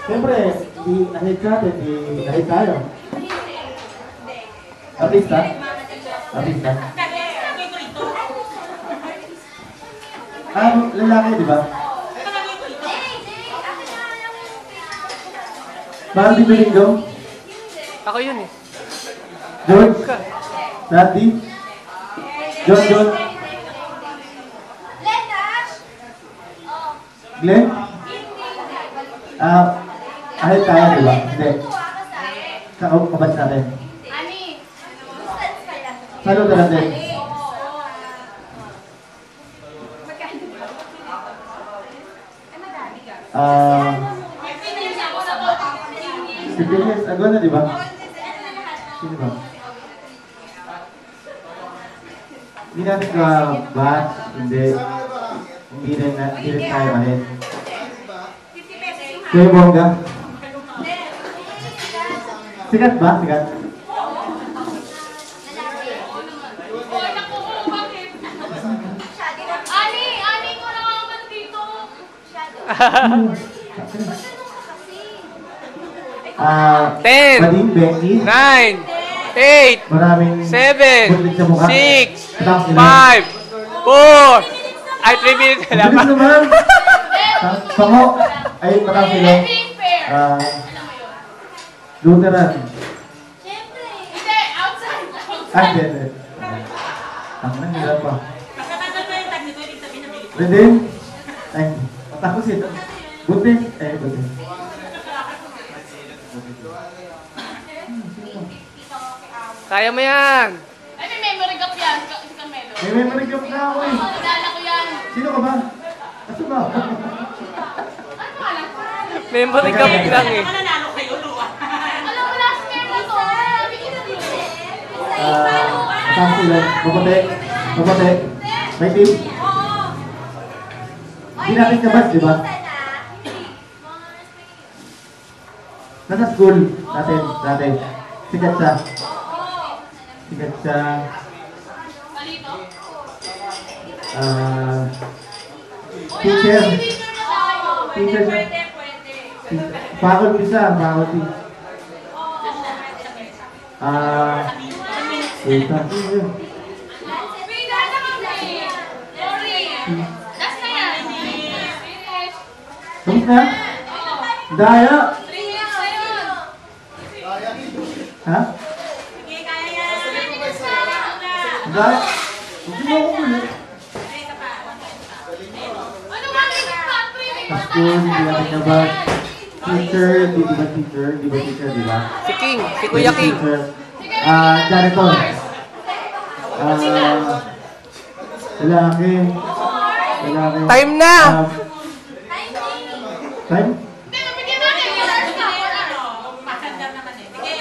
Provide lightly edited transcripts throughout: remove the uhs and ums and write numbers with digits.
Siyempre, di ahit natin, di ahit tayo. Artista? Artista? Lalaki, di ba? Barbie Domingo? Ako yun eh. George? Daddy? John? Glenn? Ahit tayo, di ba? Hindi. Kabat natin. Salo na natin. Sipilius, ago na, di ba? Sino ba? Hindi natin ka-batch, hindi. Hindi rin tayo mahin. Kuya Bongga? Sikat ba? Sikat? Ani ko na naman dito. 10, Bading, Becky, 9, 8, maraming 7, bulit sa mukha. 6, Tapos 5, ilan? 4, ay 3 minutes na Bilis lang. naman! Pango! Ay, matang sila. Lutheran. Hindi, outside. Hindi. Ang nangyayari pa. Pagkatagal mo yung tag nito, ibig sabihin na Pilipino. Pwede? Ay, matakos ito. Buti. Buti. Kaya mo yan. Ay, may memory gap yan. Si Carmelo. May memory gap na ako eh. Nadala ko yan. Sino ka ba? Aso ba? Ano pangalan? Memory gap lang eh. Ano nanalo kayo, Lua? Alam mo, last year na to. Sabi ko na dito. Matang sila. Mabuti. May team. Hindi natin kabas, di ba? Nasa school natin. Sikat siya. Malito. Teacher. Pwede. Faculty siya. Faculty. Wait na. Pina na kami. Sorry. Last na yan. Finish. Tapos na? Daya. 3 years na yun. Ha? Sige, kaya yan. Daya. Huwag mo ako muli. Ano nga rin yung country? Sa school, hindi natin kabas. Teacher, di ba teacher? Di ba teacher, di ba? Si King, si Kuya King. Janitor. Lalaki. Time na! Time? Hindi, nabigyan natin. Last na. Masandar naman eh. Sige.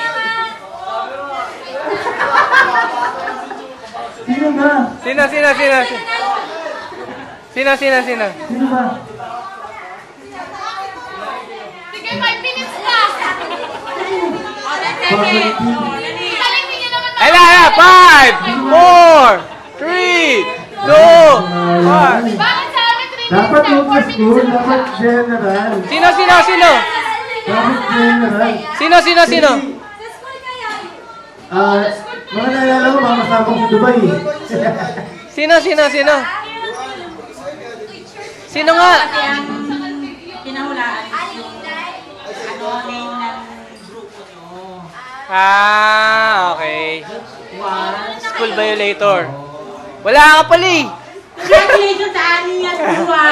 Sino ba? Sino? Sino ba? Sige, 5 minutes na. Faculty. Talingin niyo naman na. Ala! 5, 4, 3, 2, 1. Bakit sa amin 3 minutes Dapat na? yung 4 sa school, minutes na. dapat general. Sino? Dapat general. Sino? Mga nalala ko, mga kasama ko sa Dubai. Sino? Sino nga? Kasi ang pinahulaan is yung name ng grupo nyo. Okay. School violator. Wala ka pala eh. Congratulations sa amin yan, Lua!